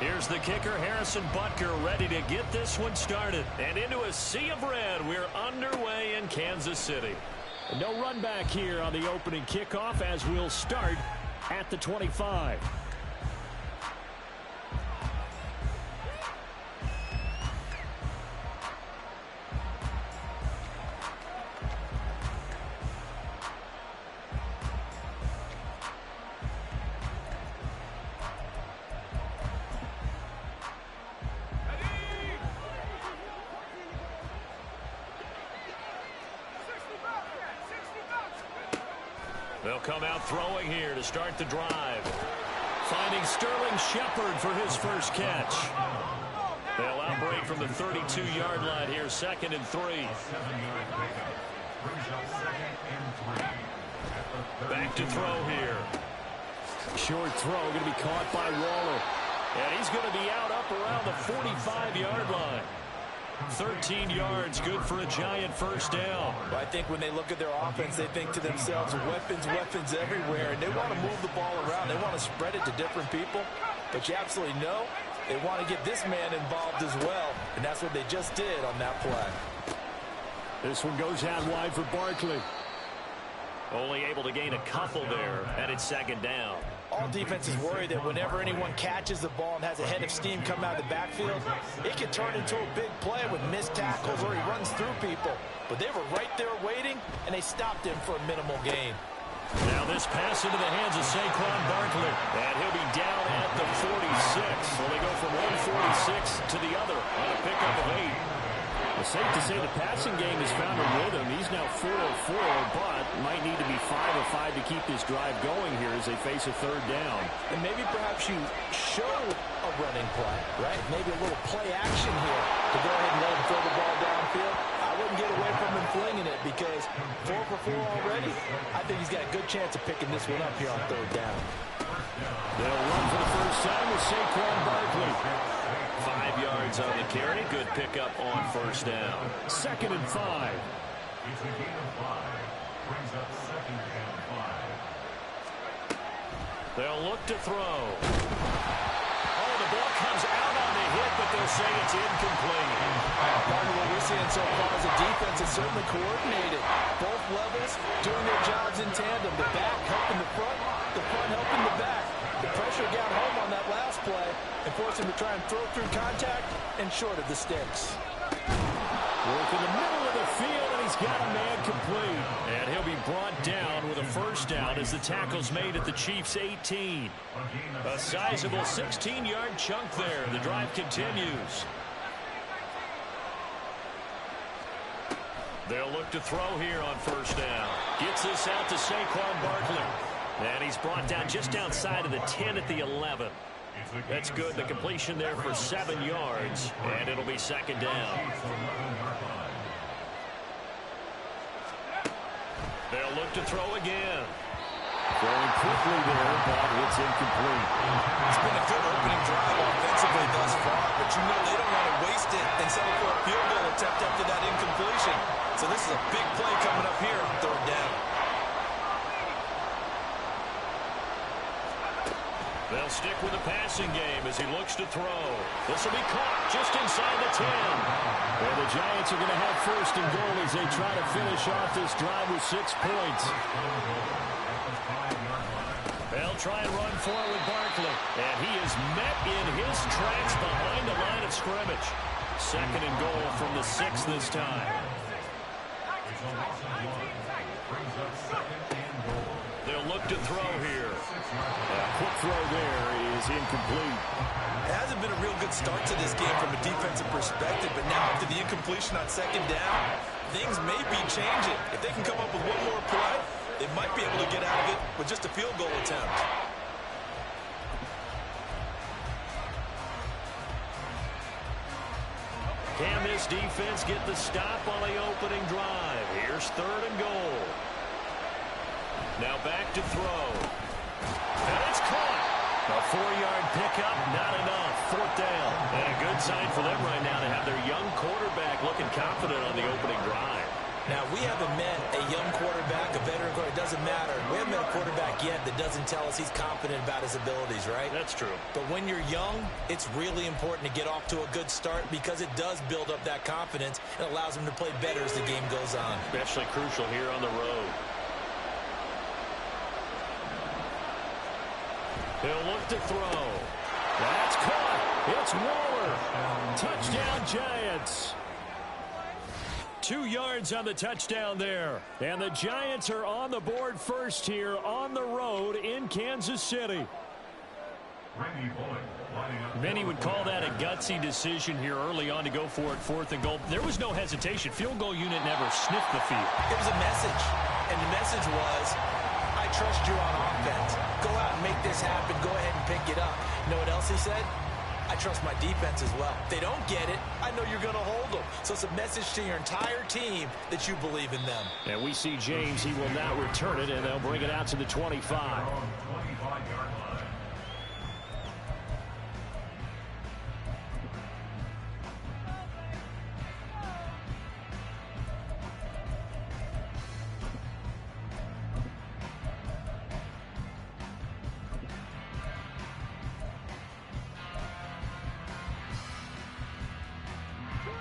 Here's the kicker, Harrison Butker, ready to get this one started. And into a sea of red, we're underway in Kansas City. No run back here on the opening kickoff as we'll start at the 25. They'll come out throwing here to start the drive. Finding Sterling Shepard for his first catch. They'll outbreak from the 32-yard line here, 2nd and 3. Back to throw here. Short throw going to be caught by Waller. And he's going to be out up around the 45-yard line. 13 yards, good for a Giant first down. I think when they look at their offense, they think to themselves, weapons, weapons everywhere, and they want to move the ball around. They want to spread it to different people, but you absolutely know they want to get this man involved as well, and that's what they just did on that play. This one goes out wide for Barkley. Only able to gain a couple there, and it's 2nd down. All defenses worry that whenever anyone catches the ball and has a head of steam come out of the backfield, it can turn into a big play with missed tackles or he runs through people. But they were right there waiting, and they stopped him for a minimal gain. Now this pass into the hands of Saquon Barkley. And he'll be down at the 46. So they go from 146 to the other on a pickup of 8. It's safe to say the passing game has found a rhythm. He's now 4 of 4, but might need to be 5 of 5 to keep this drive going here as they face a 3rd down. And maybe perhaps you show a running play, right? Maybe a little play action here to go ahead and let him throw the ball downfield. I wouldn't get away from him flinging it because 4 for 4 already. I think he's got a good chance of picking this one up here on 3rd down. They'll run for the first time with Saquon Barkley. 5 yards on the carry. Good pickup on first down. 2nd and 5. They'll look to throw. Oh, the ball comes out on the hit, but they'll say it's incomplete. Part of what we're seeing so far is the defense is certainly coordinated. Both levels doing their jobs in tandem. The back helping the front helping the back. The pressure got home on that last play and forced him to try and throw through contact and short of the sticks. Work in the middle of the field, and he's got a man complete. And he'll be brought down with a first down as the tackle's made at the Chiefs' 18. A sizable 16-yard chunk there. The drive continues. They'll look to throw here on first down. Gets this out to Saquon Barkley. And he's brought down just outside of the 10 at the 11. That's good. The completion there for 7 yards. And it'll be 2nd down. They'll look to throw again. Throwing quickly there, but it's incomplete. It's been a good opening drive offensively thus far, but you know they don't want to waste it and settle for a field goal attempt after that incompletion. So this is a big play coming up here on 3rd down. They'll stick with the passing game as he looks to throw. This will be caught just inside the 10. Well, the Giants are going to have 1st and goal as they try to finish off this drive with 6 points. They'll try and run forward with Barkley. And he is met in his tracks behind the line of scrimmage. 2nd and goal from the 6 this time. They'll look to throw here. Quick throw there is incomplete. It hasn't been a real good start to this game from a defensive perspective, but now after the incompletion on 2nd down, things may be changing. If they can come up with one more play, they might be able to get out of it with just a field goal attempt. Can this defense get the stop on the opening drive? Here's 3rd and goal. Now back to throw. And it's caught. A 4-yard pickup, not enough. 4th down. And a good sign for them right now to have their young quarterback looking confident on the opening drive. Now, we haven't met a young quarterback, a veteran quarterback, it doesn't matter. We haven't met a quarterback yet that doesn't tell us he's confident about his abilities, right? That's true. But when you're young, it's really important to get off to a good start because it does build up that confidence and allows him to play better as the game goes on. Especially crucial here on the road. He'll look to throw. That's caught. It's Waller. Touchdown, Giants. 2 yards on the touchdown there. And the Giants are on the board first here on the road in Kansas City. Many would call that a gutsy decision here early on to go for it, 4th and goal. There was no hesitation. Field goal unit never sniffed the field. It was a message, and the message was, I trust you on offense. Go out and make this happen. Go ahead and pick it up. You know what else he said? I trust my defense as well. If they don't get it, I know you're going to hold them. So it's a message to your entire team that you believe in them. And we see James. He will now return it, and they'll bring it out to the 25.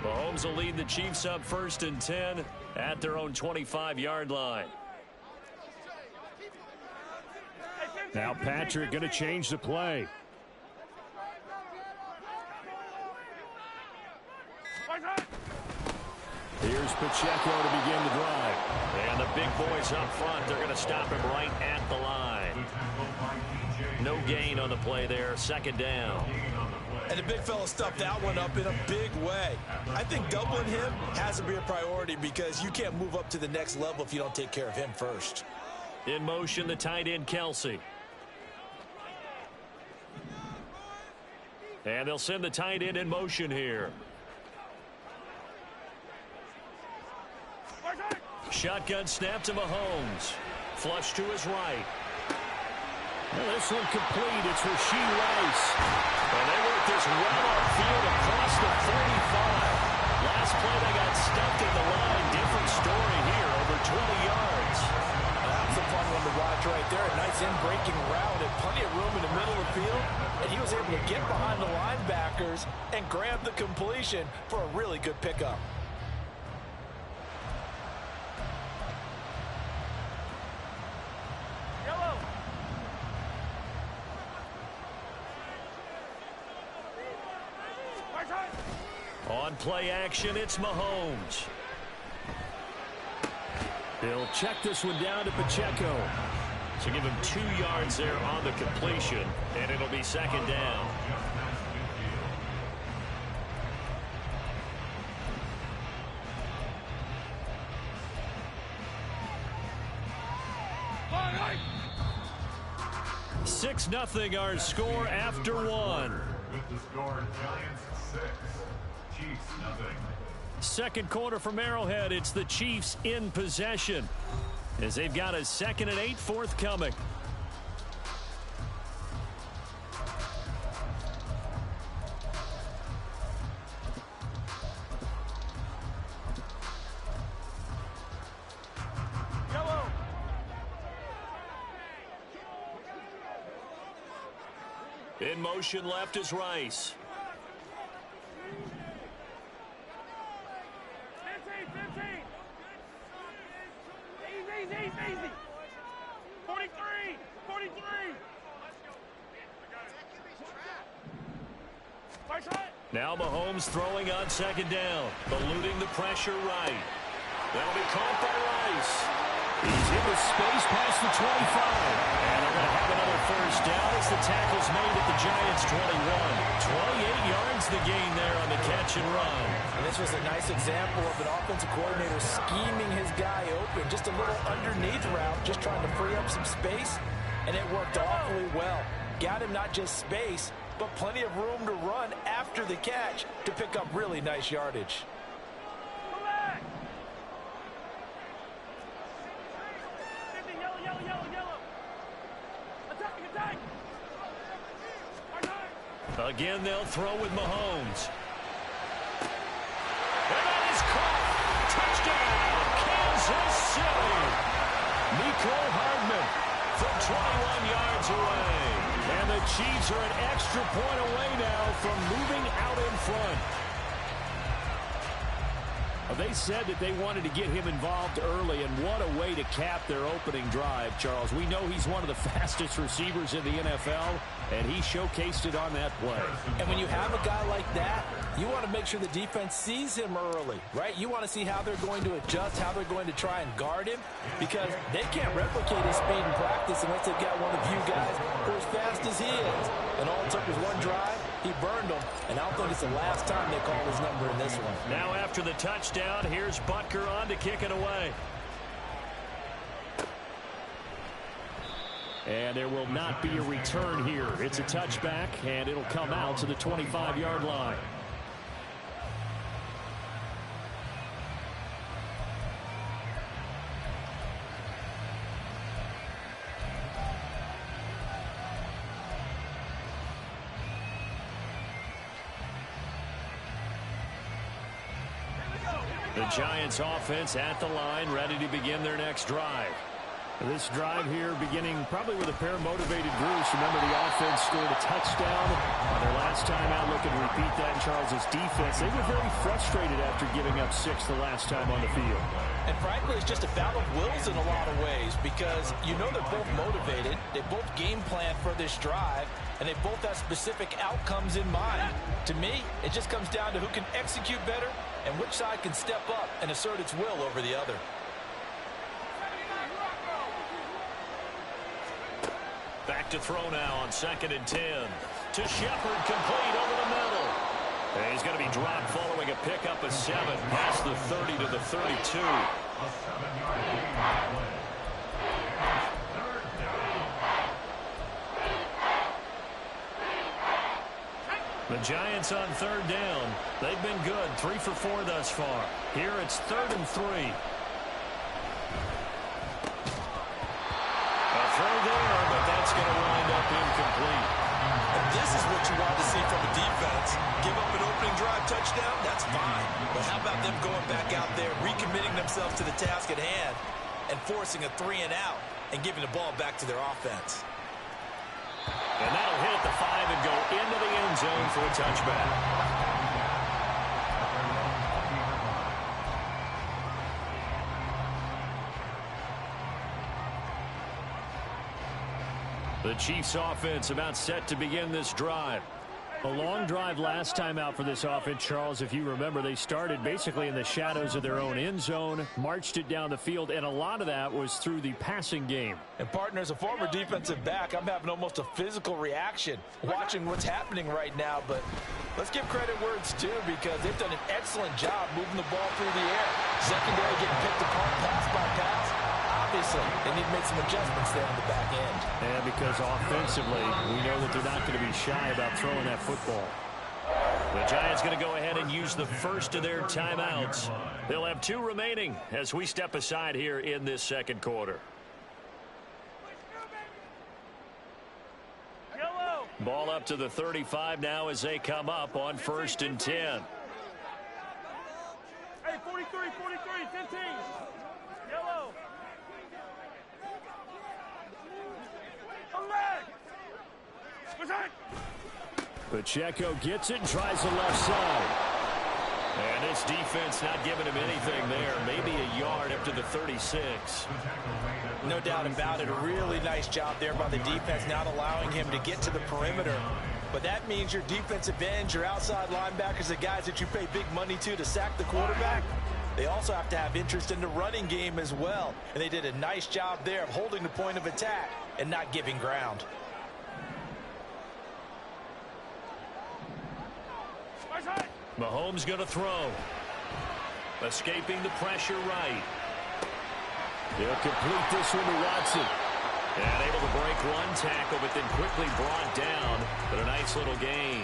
Mahomes will lead the Chiefs up 1st and 10 at their own 25-yard line. Now Patrick going to change the play. Here's Pacheco to begin the drive. And the big boys up front, they're going to stop him right at the line. No gain on the play there, 2nd down. And the big fella stuffed that one up in a big way. I think doubling him has to be a priority because you can't move up to the next level if you don't take care of him first. In motion, the tight end, Kelsey. And they'll send the tight end in motion here. Shotgun snap to Mahomes. Flush to his right. Well, this one complete. It's Rashee Rice. And they work this well upfield across the 45. Last play they got stuffed in the line. Different story here, over 20 yards. That's a fun one to watch right there. A nice in-breaking route and plenty of room in the middle of the field. And he was able to get behind the linebackers and grab the completion for a really good pickup. On play action, it's Mahomes. He'll check this one down to Pacheco. So give him 2 yards there on the completion, and it'll be 2nd down. All right. 6-0 our score after 1. With the score, Giants 6, Chiefs 0. Second quarter from Arrowhead. It's the Chiefs in possession as they've got a 2nd and 8 forthcoming. In motion left is Rice. 15. Easy. 43. Now Mahomes throwing on 2nd down. Eluding the pressure right. That'll be caught by Rice. He's into space past the 25. And they're going to have another 1st down as the tackle's made at the Giants' 21. 28 yards the gain there on the catch and run. And this was a nice example of an offensive coordinator scheming his guy open. Just a little underneath route, just trying to free up some space. And it worked awfully well. Got him not just space, but plenty of room to run after the catch to pick up really nice yardage. Again, they'll throw with Mahomes. And that is caught. Touchdown, Mecole Hardman from 21 yards away. And the Chiefs are an extra point away now from moving out in front. They said that they wanted to get him involved early, and what a way to cap their opening drive, Charles. We know he's one of the fastest receivers in the NFL, and he showcased it on that play. And when you have a guy like that, you want to make sure the defense sees him early, right? You want to see how they're going to adjust, how they're going to try and guard him, because they can't replicate his speed in practice unless they've got one of you guys who are as fast as he is. And all it took was one drive. He burned them, and I don't think it's the last time they call his number in this one. Now after the touchdown, here's Butker on to kick it away. And there will not be a return here. It's a touchback, and it'll come out to the 25-yard line. The Giants offense at the line, ready to begin their next drive. This drive here beginning probably with a pair of motivated Bruce. Remember, the offense scored a touchdown on their last time out. Looking to repeat that in Charles's defense. They were very frustrated after giving up 6 the last time on the field. And frankly, it's just a battle of wills in a lot of ways, because you know they're both motivated. They both game plan for this drive, and they both have specific outcomes in mind. To me, it just comes down to who can execute better and which side can step up and assert its will over the other. Back to throw now on 2nd and 10. To Shepard, complete over the middle. And he's going to be dropped following a pickup of 7 past the 30 to the 32. The Giants on 3rd down. They've been good, 3 for 4 thus far. Here it's 3rd and 3. A throw there, but that's going to wind up incomplete. And this is what you want to see from a defense. Give up an opening drive touchdown, that's fine. But how about them going back out there, recommitting themselves to the task at hand, and forcing a 3 and out, and giving the ball back to their offense. And that'll hit at the 5 and go into the end zone for a touchback. The Chiefs offense about set to begin this drive. A long drive last time out for this offense, Charles. If you remember, they started basically in the shadows of their own end zone, marched it down the field, and a lot of that was through the passing game. And partner, as a former defensive back, I'm having almost a physical reaction watching what's happening right now. But let's give credit where it's due, because they've done an excellent job moving the ball through the air. Secondary getting picked apart pass by pass. Obviously, they need to make some adjustments there on the back end. And because offensively, we know that they're not going to be shy about throwing that football. The Giants going to go ahead and use the first of their timeouts. They'll have 2 remaining as we step aside here in this 2nd quarter. Yellow. Ball up to the 35 now as they come up on 1st and 10. Hey, 43, 15. Yellow. Pacheco gets it and tries the left side. And this defense not giving him anything there. Maybe a yard up to the 36. No doubt about it. A really nice job there by the defense, not allowing him to get to the perimeter. But that means your defensive ends, your outside linebackers, the guys that you pay big money to sack the quarterback, they also have to have interest in the running game as well. And they did a nice job there of holding the point of attack and not giving ground. Mahomes going to throw. Escaping the pressure right. He'll complete this one to Watson. And able to break one tackle, but then quickly brought down. But a nice little gain.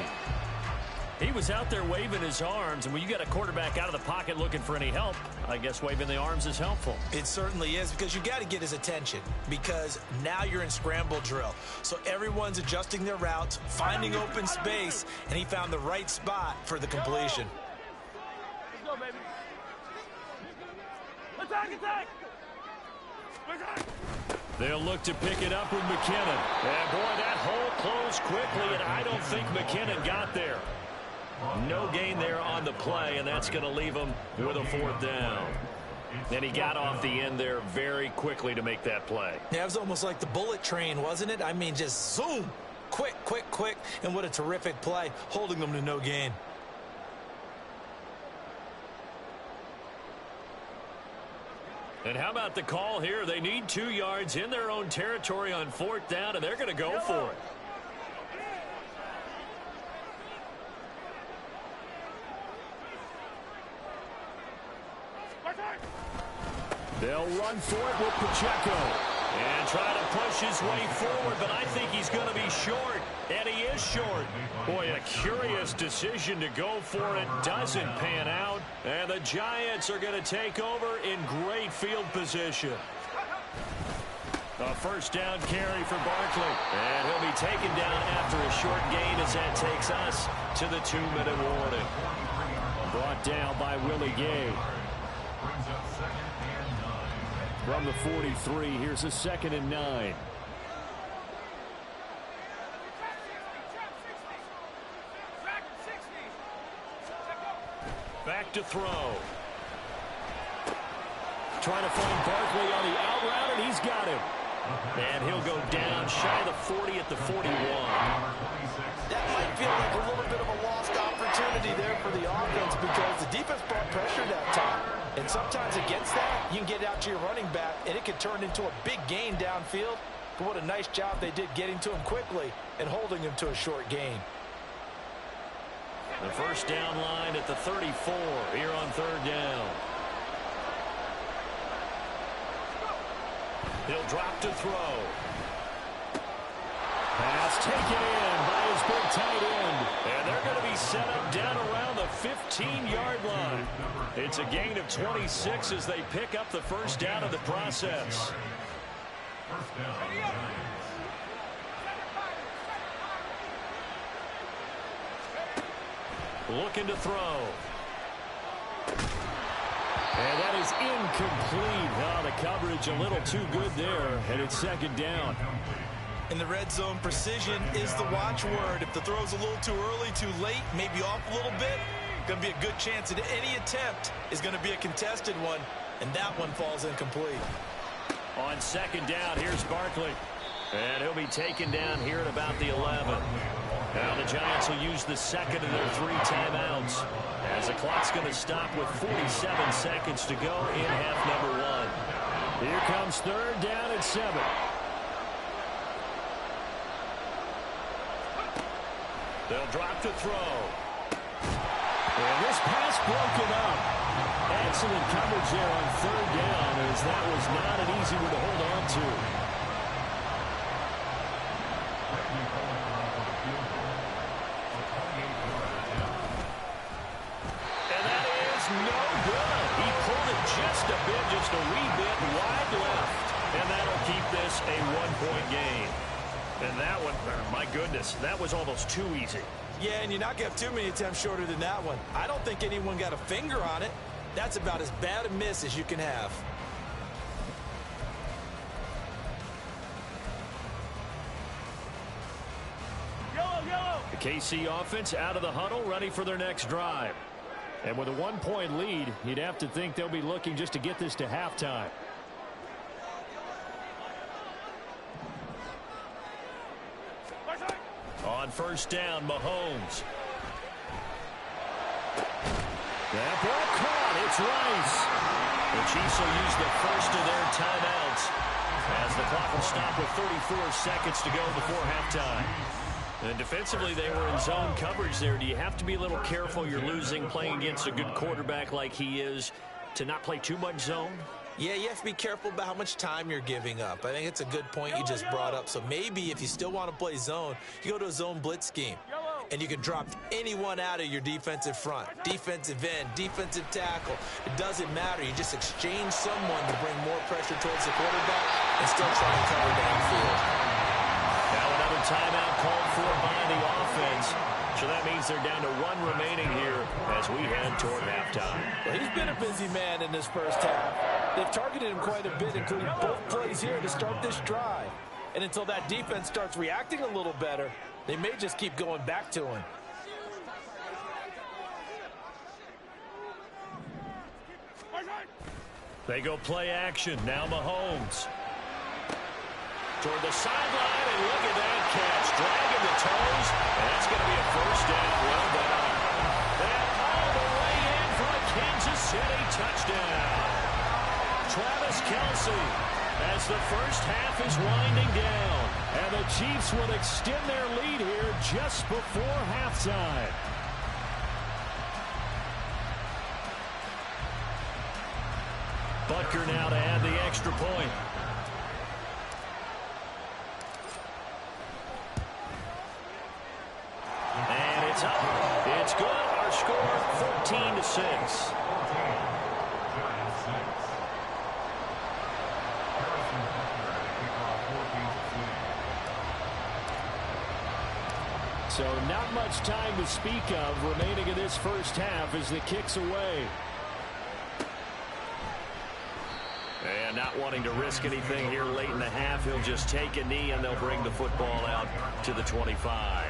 He was out there waving his arms, and when you got a quarterback out of the pocket looking for any help, I guess waving the arms is helpful. It certainly is, because you got to get his attention, because now you're in scramble drill. So everyone's adjusting their routes, finding open space, and he found the right spot for the completion. Let's go, baby. Attack! They'll look to pick it up with McKinnon. And, boy, that hole closed quickly, and I don't think McKinnon got there. No gain there on the play, and that's going to leave him with a 4th down. And he got off the end there very quickly to make that play. Yeah, it was almost like the bullet train, wasn't it? I mean, just zoom. Quick, quick, quick. And what a terrific play, holding them to no gain. And how about the call here? They need 2 yards in their own territory on 4th down, and they're going to go for it. They'll run for it with Pacheco. And try to push his way forward, but I think he's going to be short. And he is short. Boy, a curious decision to go for it. Doesn't pan out. And the Giants are going to take over in great field position. A 1st down carry for Barkley. And he'll be taken down after a short gain as that takes us to the 2-minute warning. Brought down by Willie Gay. From the 43, here's a 2nd and 9. Back to throw. Trying to find Barkley on the out route, and he's got him. And he'll go down shy of the 40 at the 41. That might feel like a little bit of a lost opportunity there for the offense because the defense brought pressure that time. And sometimes against that, you can get out to your running back, and it can turn into a big gain downfield. But what a nice job they did getting to him quickly and holding him to a short gain. The 1st down line at the 34 here on 3rd down. He'll drop to throw. Pass taken in by his big tight end. And they're going to be set up down around the 15-yard line. It's a gain of 26 as they pick up the 1st down of the process. Looking to throw. And that is incomplete. Oh, the coverage a little too good there, and it's 2nd down. In the red zone, precision is the watchword. If the throw's a little too early, too late, maybe off a little bit, going to be a good chance that any attempt is going to be a contested one, and that one falls incomplete. On 2nd down, here's Barkley. And he'll be taken down here at about the 11. Now the Giants will use the 2nd of their 3 timeouts as the clock's going to stop with 47 seconds to go in half number 1. Here comes 3rd down and 7. They'll drop to throw. And this pass broken up. Excellent coverage there on 3rd down as that was not an easy one to hold on to. And that is no good. He pulled it just a bit, just a wee bit wide left. And that'll keep this a 1-point game. And that one, my goodness, that was almost too easy. Yeah, and you're not going to have too many attempts shorter than that one. I don't think anyone got a finger on it. That's about as bad a miss as you can have. The KC offense out of the huddle, ready for their next drive. And with a 1-point lead, you'd have to think they'll be looking just to get this to halftime. On 1st down, Mahomes. That ball caught. It's Rice. The Chiefs will use the 1st of their timeouts as the clock will stop with 34 seconds to go before halftime. And defensively, they were in zone coverage there. Do you have to be a little careful? You're losing playing against a good quarterback like he is to not play too much zone? Yeah, you have to be careful about how much time you're giving up. I think it's a good point you just brought up. So maybe if you still want to play zone, you go to a zone blitz scheme. And you can drop anyone out of your defensive front. Defensive end, defensive tackle. It doesn't matter. You just exchange someone to bring more pressure towards the quarterback and still try and cover downfield. Now another timeout called for by the offense. So that means they're down to 1 remaining here as we head toward halftime. Well, he's been a busy man in this first half. They've targeted him quite a bit, including both plays here to start this drive. And until that defense starts reacting a little better, they may just keep going back to him. They go play action. Now Mahomes. Toward the sideline, and look at that catch. Dragging the toes, and that's going to be a first down. Well done. And all the way in for a Kansas City touchdown. Travis Kelce, as the first half is winding down. And the Chiefs will extend their lead here just before halftime. Butker now to add the extra point. And it's up. It's good. Our score, 14-6. So not much time to speak of remaining in this first half as the kick's away. And not wanting to risk anything here late in the half, he'll just take a knee and they'll bring the football out to the 25.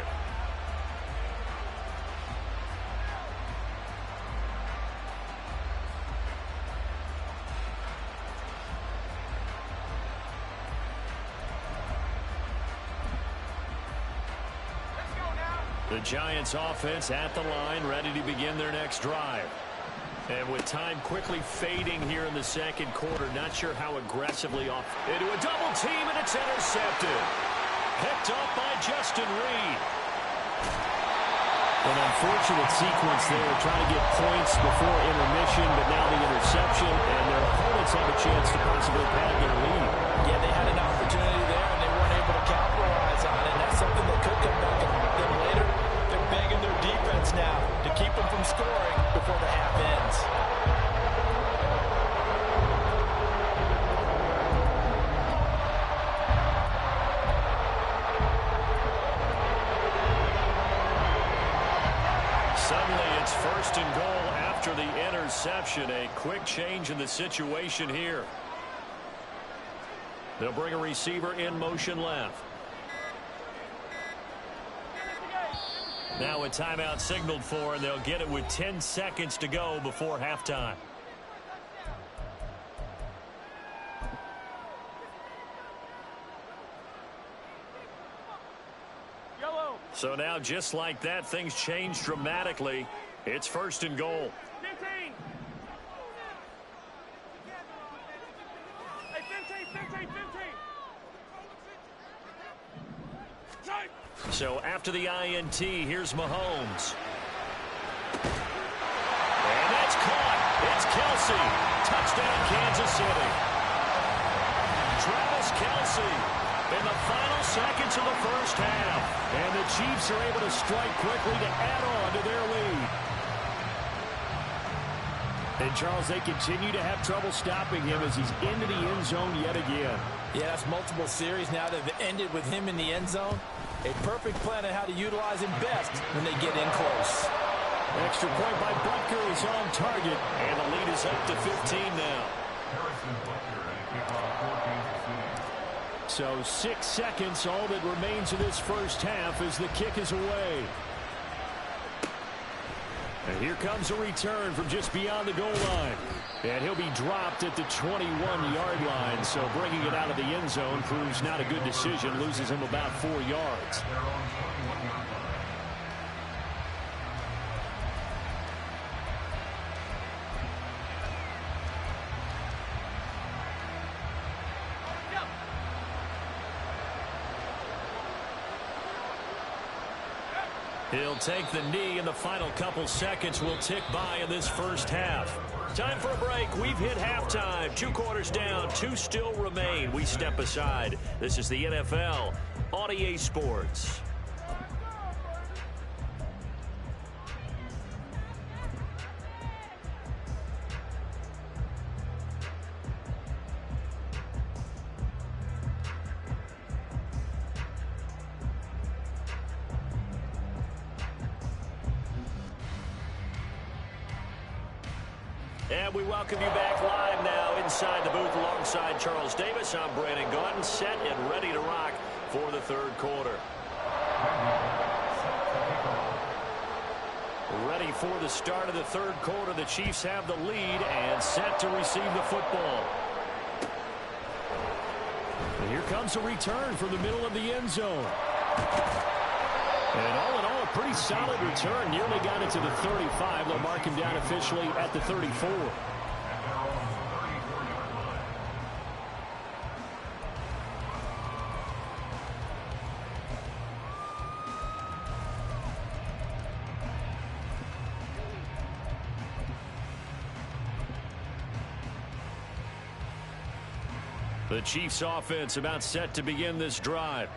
The Giants offense at the line, ready to begin their next drive. And with time quickly fading here in the second quarter, not sure how aggressively off. Into a double team, and it's intercepted. Picked up by Justin Reed. An unfortunate sequence there, trying to get points before intermission, but now the interception, and their opponents have a chance to possibly pad their lead. Yeah, they had an opportunity there, and they weren't able to capitalize on it. That's something that could come back and haunt them later. They're begging their defense now to keep them from scoring before the half ends. Suddenly it's first and goal after the interception. A quick change in the situation here. They'll bring a receiver in motion left. Now a timeout signaled for, and they'll get it with 10 seconds to go before halftime. Yellow. So now, just like that, things change dramatically. It's first and goal. 15. Hey, 15, 15, 15. Tight. So after the INT, here's Mahomes. And that's caught. It's Kelce. Touchdown, Kansas City. Travis Kelce in the final seconds of the first half. And the Chiefs are able to strike quickly to add on to their lead. And, Charles, they continue to have trouble stopping him as he's into the end zone yet again. Yeah, that's multiple series now that have ended with him in the end zone. A perfect plan on how to utilize him best when they get in close. Extra point by Butker is on target. And the lead is up to 15 now. So 6 seconds, all that remains of this first half as the kick is away. And here comes a return from just beyond the goal line. And he'll be dropped at the 21-yard line. So bringing it out of the end zone proves not a good decision. Loses him about 4 yards. He'll take the knee, and the final couple seconds will tick by in this first half. Time for a break. We've hit halftime. 2 quarters down, 2 still remain. We step aside. This is the NFL on EA Sports. And we welcome you back live now inside the booth alongside Charles Davis. I'm Brandon Gaudin, set and ready to rock for the third quarter. Ready for the start of the third quarter. The Chiefs have the lead and set to receive the football. And here comes a return from the middle of the end zone. And all in all, a pretty solid return. Nearly got it to the 35. They'll mark him down officially at the 34. The Chiefs offense about set to begin this drive.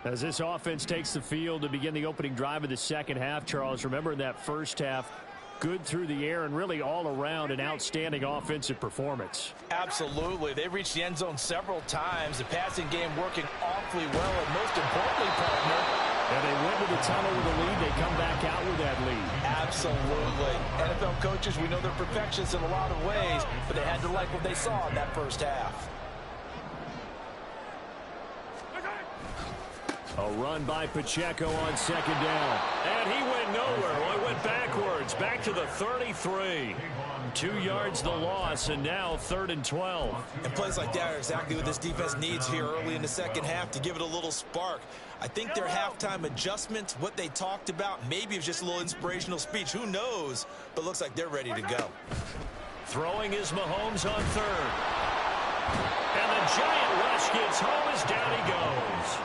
As this offense takes the field to begin the opening drive of the second half, Charles, remember in that first half, good through the air and really all around an outstanding offensive performance. Absolutely. They reached the end zone several times. The passing game working awfully well, and most importantly, partner, and they went to the tunnel with a lead. They come back out with that lead. Absolutely. NFL coaches, we know they're perfectionists in a lot of ways, but they had to like what they saw in that first half. A run by Pacheco on second down. And he went nowhere. Well, he went backwards. Back to the 33. 2 yards the loss, and now 3rd and 12. And plays like that are exactly what this defense needs here early in the second half to give it a little spark. I think their halftime adjustments, what they talked about, maybe it was just a little inspirational speech. Who knows? But looks like they're ready to go. Throwing is Mahomes on third. And the giant rush gets home as down he goes.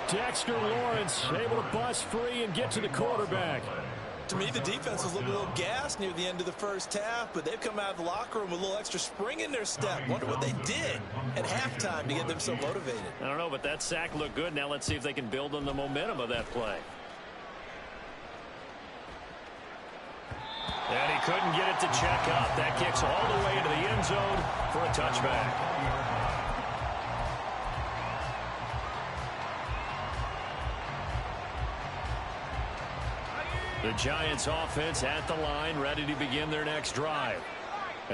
Dexter Lawrence able to bust free and get to the quarterback. To me, the defense was looking a little gassed near the end of the first half, but they've come out of the locker room with a little extra spring in their step. Wonder what they did at halftime to get them so motivated. I don't know, but that sack looked good. Now let's see if they can build on the momentum of that play. And he couldn't get it to check up. That kicks all the way into the end zone for a touchback. The Giants offense at the line, ready to begin their next drive.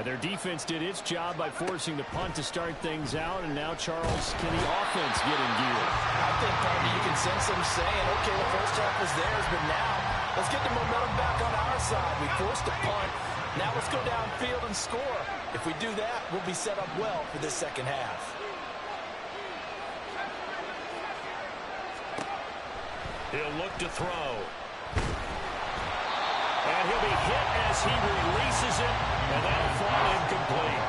And their defense did its job by forcing the punt to start things out. And now, Charles, can the offense get in gear? I think, partner, you can sense them saying, okay, the first half was theirs, but now let's get the momentum back on our side. We forced a punt. Now let's go downfield and score. If we do that, we'll be set up well for this second half. He'll look to throw. And he'll be hit as he releases it, and that'll fall incomplete.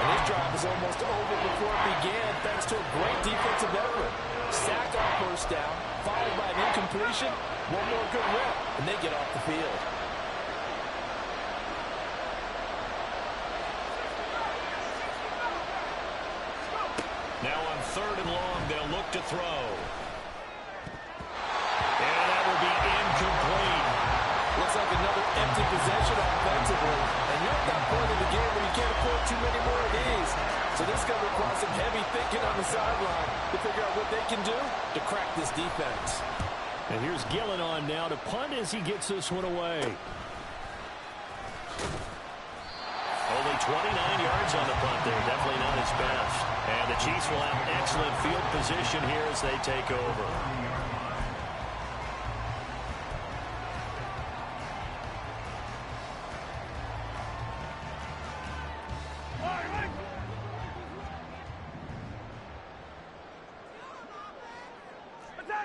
And this drive is almost over before it began, thanks to a great defensive effort. Sack on first down, followed by an incompletion. One more good rep, and they get off the field. Now on 3rd and long, they'll look to throw. And that will be incomplete. Looks like another empty possession offensively. And you're at that point of the game where you can't afford too many more of these. So this is going to require some heavy thinking on the sideline to figure out what they can do to crack this defense. And here's Gillen on now to punt as he gets this one away. Only 29 yards on the punt there. Definitely not his best. And the Chiefs will have excellent field position here as they take over.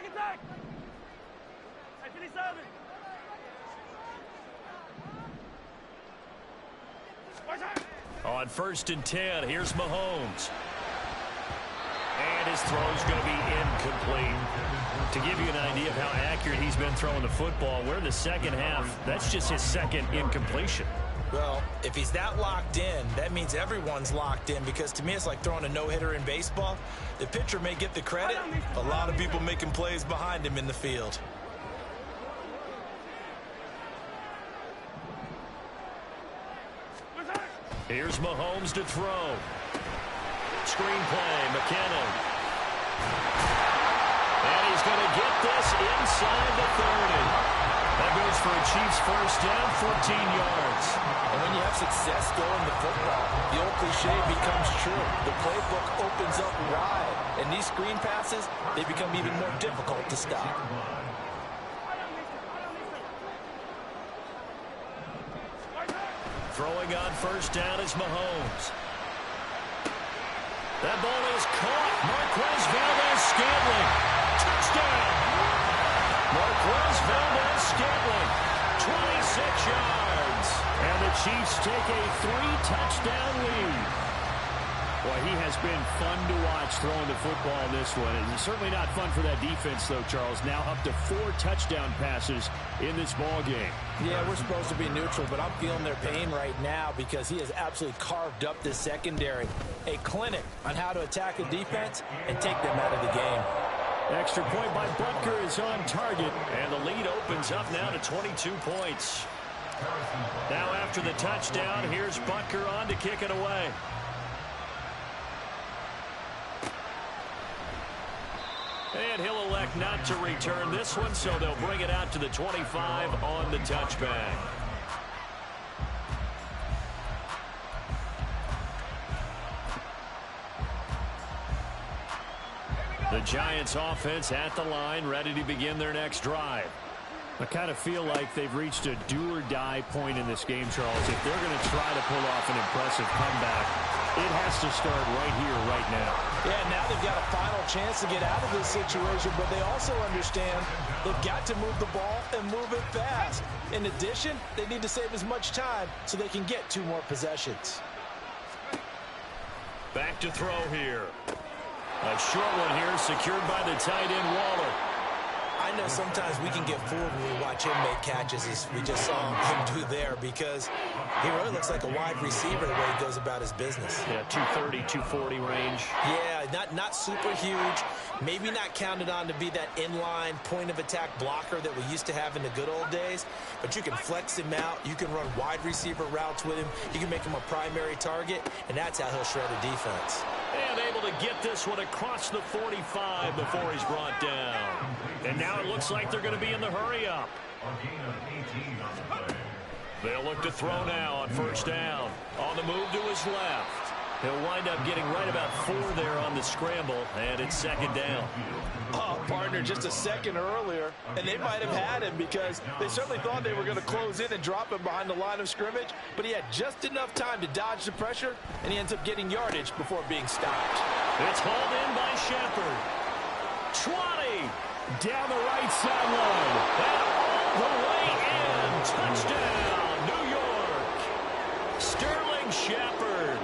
Attack! Hey, 57! On 1st and 10, here's Mahomes. And his throw's going to be incomplete. To give you an idea of how accurate he's been throwing the football, we're in the second half. That's just his second incompletion. Well, if he's that locked in, that means everyone's locked in, because to me it's like throwing a no-hitter in baseball. The pitcher may get the credit, a lot of people making plays behind him in the field. Here's Mahomes to throw. Screen play, McKinnon. And he's going to get this inside the 30. That goes for a Chiefs first down, 14 yards. And when you have success throwing the football, the old cliche becomes true. The playbook opens up wide, and these screen passes, they become even more difficult to stop. Throwing on first down is Mahomes. That ball is caught. Marquez Valdes-Scantling. Touchdown. Marquez Valdes-Scantling. 26 yards. And the Chiefs take a 3-touchdown lead. Boy, he has been fun to watch throwing the football in this one. It's certainly not fun for that defense, though, Charles. Now up to 4 touchdown passes in this ball game. Yeah, we're supposed to be neutral, but I'm feeling their pain right now because he has absolutely carved up this secondary. A clinic on how to attack a defense and take them out of the game. Extra point by Butker is on target, and the lead opens up now to 22 points. Now after the touchdown, here's Butker on to kick it away. And he'll elect not to return this one, so they'll bring it out to the 25 on the touchback. The Giants offense at the line, ready to begin their next drive. I kind of feel like they've reached a do-or-die point in this game, Charles. If they're going to try to pull off an impressive comeback, it has to start right here, right now. Yeah, now they've got a final chance to get out of this situation, but they also understand they've got to move the ball and move it fast. In addition, they need to save as much time so they can get 2 more possessions. Back to throw here. A short one here, secured by the tight end Waller. I know sometimes we can get fooled when we watch him make catches, as we just saw him do there, because he really looks like a wide receiver the way he goes about his business. Yeah, 230, 240 range. Yeah, not super huge. Maybe not counted on to be that inline point-of-attack blocker that we used to have in the good old days, but you can flex him out. You can run wide receiver routes with him. You can make him a primary target, and that's how he'll shred a defense. And able to get this one across the 45 before he's brought down. And now it looks like they're going to be in the hurry-up. They'll look to throw now on first down. On the move to his left. He'll wind up getting right about 4 there on the scramble, and it's second down. Oh, partner, just a second earlier, and they might have had him because they certainly thought they were going to close in and drop him behind the line of scrimmage, but he had just enough time to dodge the pressure, and he ends up getting yardage before being stopped. It's hauled in by Shepard. 20. Down the right sideline. And all the way in. Touchdown, New York. Sterling Shepard.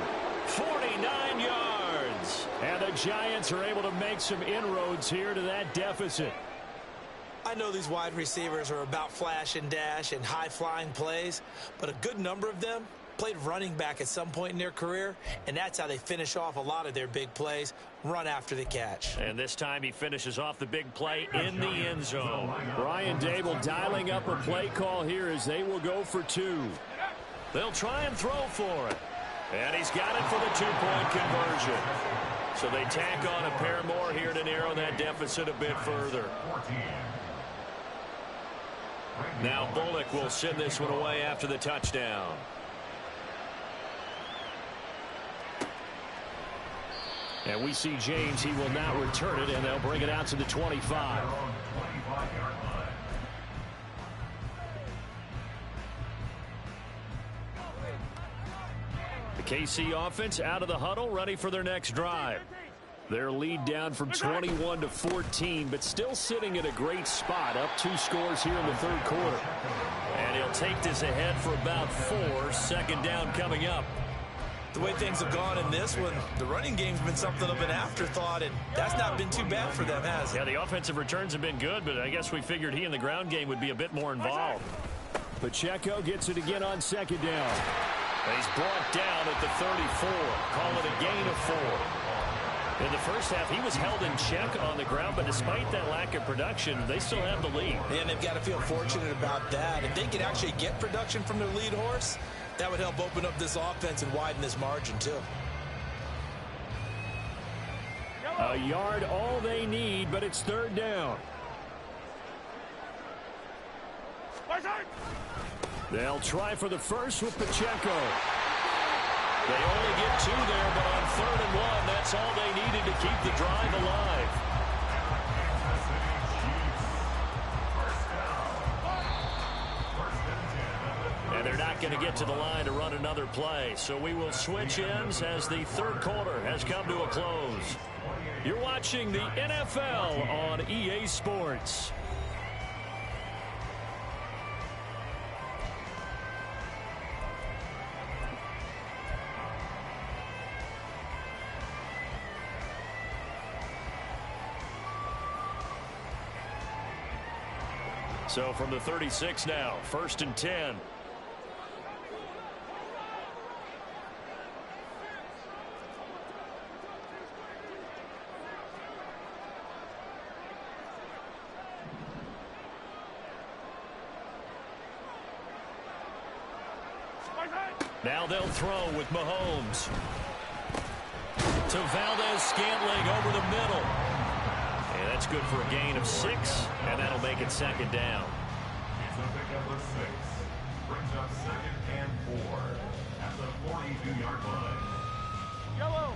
49 yards. And the Giants are able to make some inroads here to that deficit. I know these wide receivers are about flash and dash and high-flying plays, but a good number of them played running back at some point in their career, and that's how they finish off a lot of their big plays, run after the catch. And this time he finishes off the big play in the end zone. Brian Dable dialing up a play call here as they will go for 2. They'll try and throw for it. And he's got it for the 2-point conversion. So they tack on a pair more here to narrow that deficit a bit further. Now Bullock will send this one away after the touchdown. And we see James. He will not return it, and they'll bring it out to the 25. The KC offense out of the huddle, ready for their next drive. Their lead down from 21 to 14, but still sitting at a great spot, up 2 scores here in the third quarter. And he'll take this ahead for about 4. Second down coming up. The way things have gone in this one, the running game's been something of an afterthought, and that's not been too bad for them, has it? Yeah, the offensive returns have been good, but I guess we figured he in the ground game would be a bit more involved. Pacheco gets it again on second down. He's brought down at the 34. Call it a gain of 4. In the first half, he was held in check on the ground, but despite that lack of production, they still have the lead. And they've got to feel fortunate about that. If they could actually get production from their lead horse, that would help open up this offense and widen this margin, too. A yard all they need, but it's third down. They'll try for the first with Pacheco. They only get 2 there, but on 3rd and 1, that's all they needed to keep the drive alive. And they're not going to get to the line to run another play, so we will switch ends as the 3rd quarter has come to a close. You're watching the NFL on EA Sports. So from the 36 now, 1st and 10. Now they'll throw with Mahomes. To Valdez-Scantling over the middle. And that's good for a gain of 6, and that'll make it 2nd down. It's a pickup of 6. Brings up 2nd and 4 at the 42-yard line. Yellow.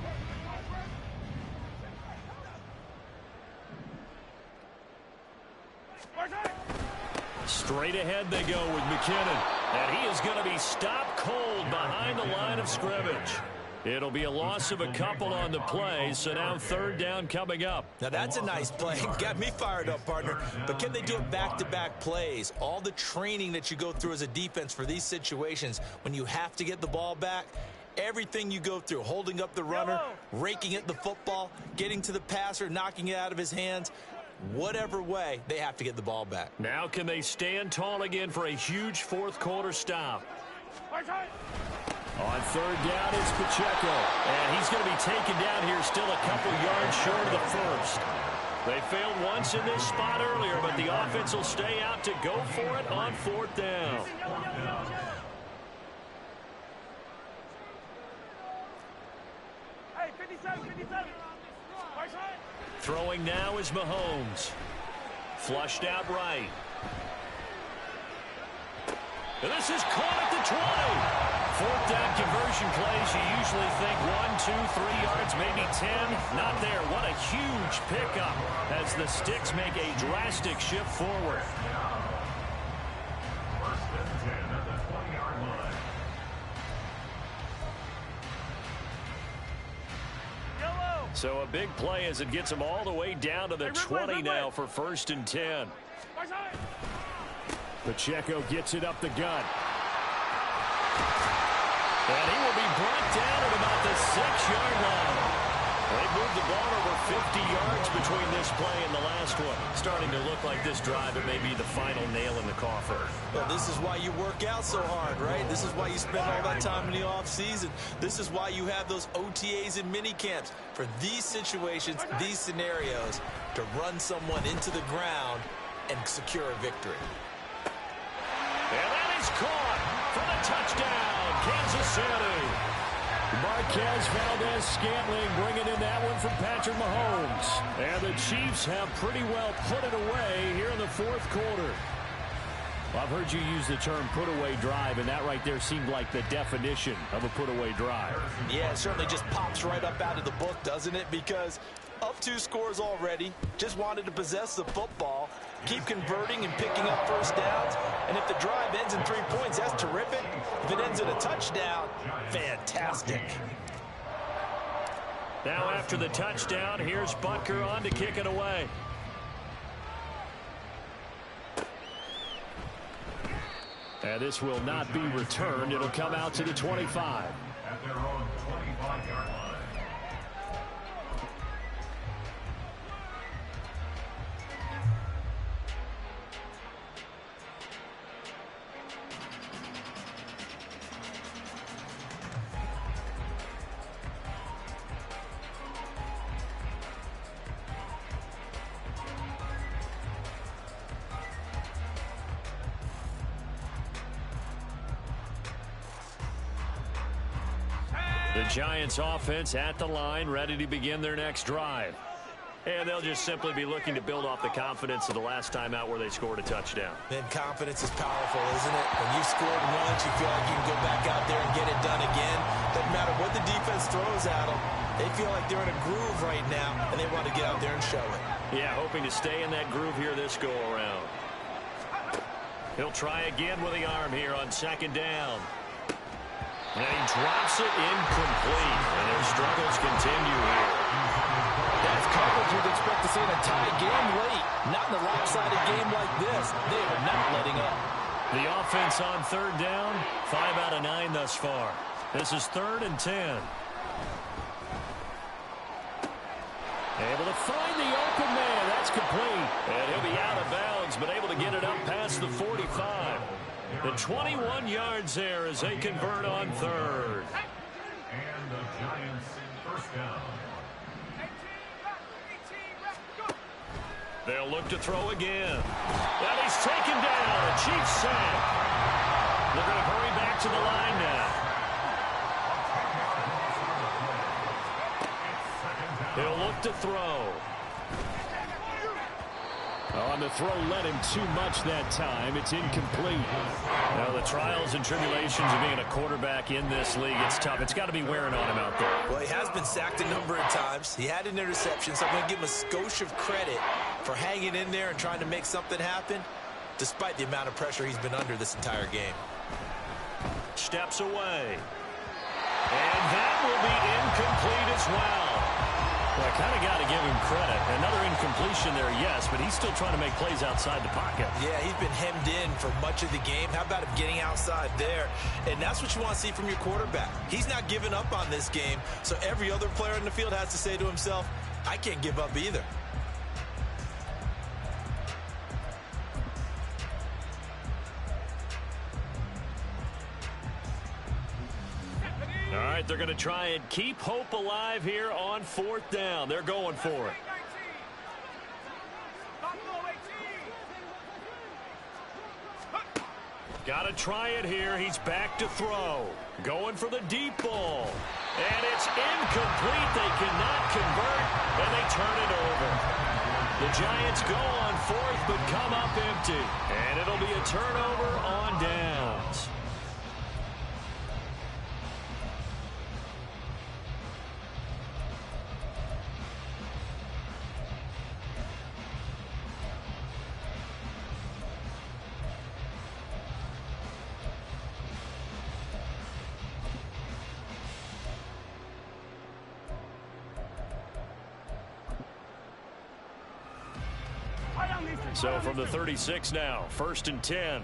Straight ahead they go with McKinnon. And he is going to be stopped cold behind the line of scrimmage. It'll be a loss of a couple on the play, so now 3rd down coming up. Now that's a nice play. Got me fired up, partner. But can they do it back-to-back plays? All the training that you go through as a defense for these situations, when you have to get the ball back, everything you go through, holding up the runner, raking at the football, getting to the passer, knocking it out of his hands, whatever way, they have to get the ball back. Now can they stand tall again for a huge 4th quarter stop? On 3rd down is Pacheco. And he's going to be taken down here still a couple yards short of the 1st. They failed once in this spot earlier, but the offense will stay out to go for it on 4th down. Hey, 57, 57. Throwing now is Mahomes. Flushed out right. And this is caught at the 20. 4th down conversion plays, you usually think 1, 2, 3 yards, maybe 10. Not there. What a huge pickup as the Sticks make a drastic shift forward. First and 10 at the 20-yard line. So a big play as it gets them all the way down to the 20 now for 1st and 10. Pacheco gets it up the gut. And he will be brought down at about the 6-yard line. They moved the ball over 50 yards between this play and the last one. Starting to look like this drive, it may be the final nail in the coffin. Well, this is why you work out so hard, right? This is why you spend all that time in the offseason. This is why you have those OTAs and mini camps for these situations, these scenarios, to run someone into the ground and secure a victory. And that is caught for the touchdown, Kansas City. Marquez Valdez-Scantling bringing in that one from Patrick Mahomes. And the Chiefs have pretty well put it away here in the 4th quarter. Well, I've heard you use the term put-away drive, and that right there seemed like the definition of a put-away drive. Yeah, it certainly just pops right up out of the book, doesn't it? Because up 2 scores already, just wanted to possess the football, keep converting and picking up 1st downs. And if the drive ends in 3 points, that's terrific. If it ends in a touchdown, fantastic. Now after the touchdown, here's Butker on to kick it away. And this will not be returned. It'll come out to the 25. At their own 25-yard line. The Giants offense at the line, ready to begin their next drive. And they'll just simply be looking to build off the confidence of the last time out where they scored a touchdown. Man, confidence is powerful, isn't it? When you've scored once, you feel like you can go back out there and get it done again. Doesn't matter what the defense throws at them. They feel like they're in a groove right now, and they want to get out there and show it. Yeah, hoping to stay in that groove here this go-around. He'll try again with the arm here on second down. And he drops it incomplete, and their struggles continue here. That's coverage you'd expect to see in a tie game late. Not in a lopsided game like this. They are not letting up. The offense on third down, 5 out of 9 thus far. This is 3rd and 10. Able to find the open man. That's complete. And he'll be out of bounds, but able to get it up past the 45. The 21 yards there as they convert on third. And the Giants first down. They'll look to throw again. And he's taken down. A Chiefs sack. They're going to hurry back to the line now. He'll look to throw. On the throw, led him too much that time. It's incomplete. Now, the trials and tribulations of being a quarterback in this league, it's tough. It's got to be wearing on him out there. Well, he has been sacked a number of times. He had an interception, so I'm going to give him a skosh of credit for hanging in there and trying to make something happen, despite the amount of pressure he's been under this entire game. Steps away. And that will be incomplete as well. Well, I kind of got to give him credit. Another incompletion there, yes, but he's still trying to make plays outside the pocket. Yeah, he's been hemmed in for much of the game. How about him getting outside there? And that's what you want to see from your quarterback. He's not giving up on this game, so every other player in the field has to say to himself, I can't give up either. All right, they're going to try and keep hope alive here on 4th down. They're going for it. Got to try it here. He's back to throw. Going for the deep ball. And it's incomplete. They cannot convert, and they turn it over. The Giants go on 4th, but come up empty. And it'll be a turnover on downs. So from the 36 now, 1st and 10.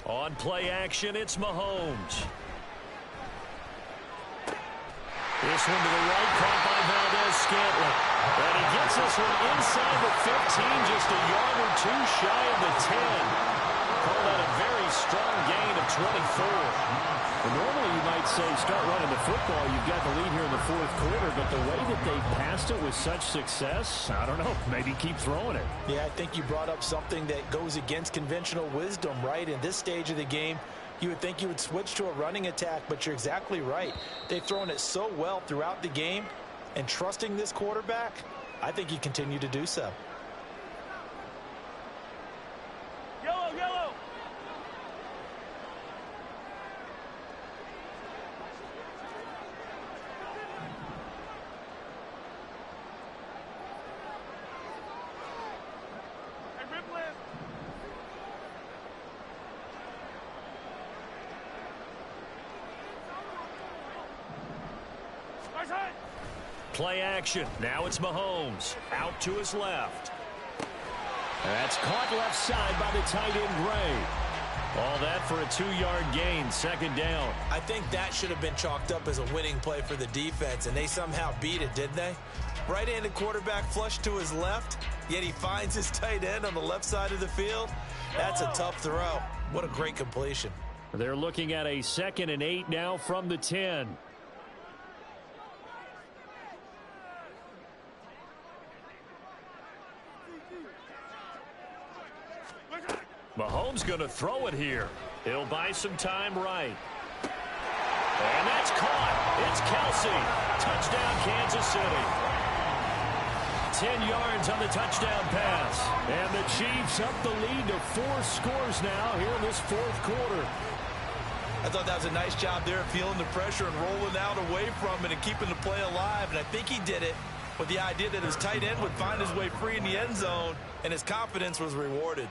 On play action, it's Mahomes. This one to the right, caught by Valdez-Scantling. And he gets this one inside the 15, just a yard or two shy of the 10. Called out a very strong gain of 24. Well, normally you might say start running the football. You've got the lead here in the 4th quarter, but the way that they passed it with such success, I don't know, maybe keep throwing it. Yeah, I think you brought up something that goes against conventional wisdom, right? In this stage of the game, you would think you would switch to a running attack, but you're exactly right. They've thrown it so well throughout the game, and trusting this quarterback, I think you continue to do so. Yellow, yellow. Hey, Ripley. Nice hit. Play action. Now it's Mahomes. Out to his left. That's caught left side by the tight end, Gray. All that for a 2-yard gain, 2nd down. I think that should have been chalked up as a winning play for the defense, and they somehow beat it, didn't they? Right-handed quarterback flushed to his left, yet he finds his tight end on the left side of the field. That's a tough throw. What a great completion. They're looking at a 2nd and 8 now from the 10. Mahomes going to throw it here. He'll buy some time right. And that's caught. It's Kelsey. Touchdown, Kansas City. 10 yards on the touchdown pass. And the Chiefs up the lead to 4 scores now here in this fourth quarter. I thought that was a nice job there, feeling the pressure and rolling out away from it and keeping the play alive. And I think he did it with the idea that his tight end would find his way free in the end zone, and his confidence was rewarded.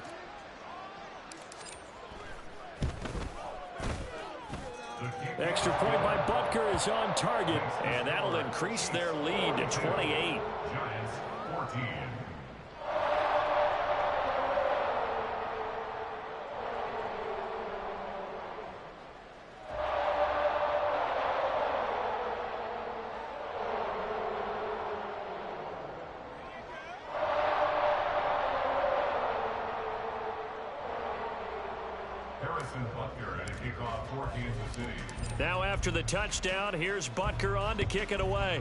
Extra point by Butker is on target. And that'll increase their lead to 28. Giants 14. Harrison Butker and a kickoff for Kansas City. Now after the touchdown, here's Butker on to kick it away.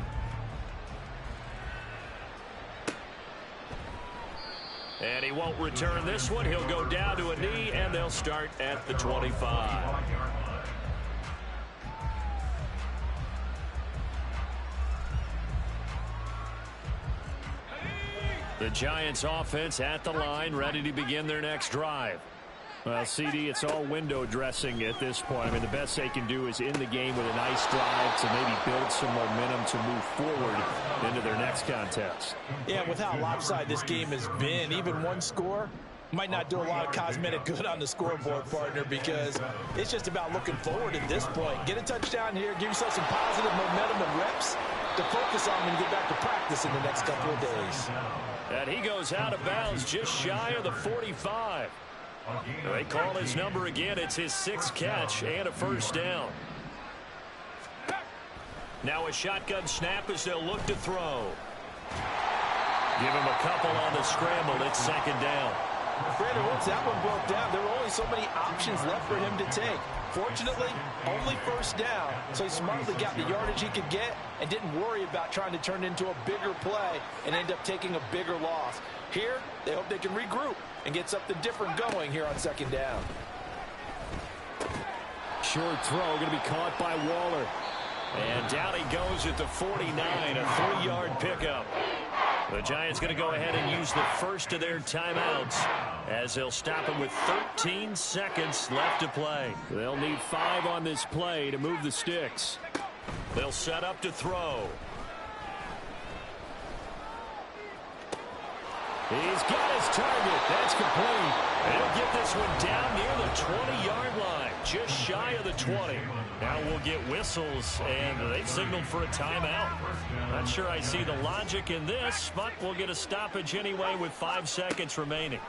And he won't return this one. He'll go down to a knee, and they'll start at the 25. The Giants offense at the line, ready to begin their next drive. Well, CD, it's all window dressing at this point. I mean, the best they can do is in the game with a nice drive to maybe build some momentum to move forward into their next contest. Yeah, with how lopsided this game has been, even one score might not do a lot of cosmetic good on the scoreboard, partner, because it's just about looking forward at this point. Get a touchdown here, give yourself some positive momentum and reps to focus on when you get back to practice in the next couple of days. And he goes out of bounds just shy of the 45. They call his number again. It's his 6th catch and a first down. Now a shotgun snap as they'll look to throw. Give him a couple on the scramble. It's 2nd down. Brandon, once that one broke down, there were only so many options left for him to take. Fortunately, only first down, so he smartly got the yardage he could get and didn't worry about trying to turn it into a bigger play and end up taking a bigger loss. Here, they hope they can regroup and get something different going here on 2nd down. Short throw going to be caught by Waller. And down he goes at the 49, a 3-yard pickup. The Giants going to go ahead and use the first of their timeouts as they'll stop him with 13 seconds left to play. They'll need 5 on this play to move the sticks. They'll set up to throw. He's got his target. That's complete. They'll get this one down near the 20-yard line, just shy of the 20. Now we'll get whistles, and they've signaled for a timeout. Not sure I see the logic in this, but we'll get a stoppage anyway with 5 seconds remaining.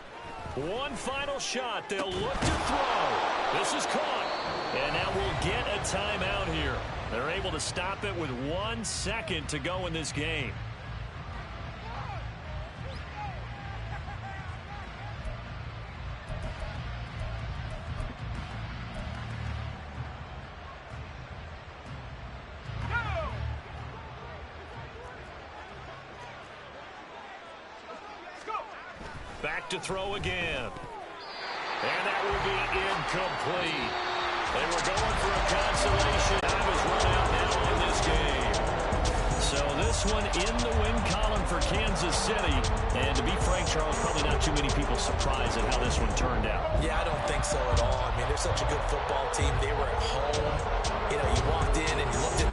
One final shot. They'll look to throw. This is caught. And now we'll get a timeout here. They're able to stop it with 1 second to go in this game. Back to throw again. And that will be incomplete. They were going for a consolation. Time has run out now in this game. So this one in the win column for Kansas City. And to be frank, Charles, probably not too many people surprised at how this one turned out. Yeah, I don't think so at all. I mean, they're such a good football team. They were at home. You know, you walked in and you looked at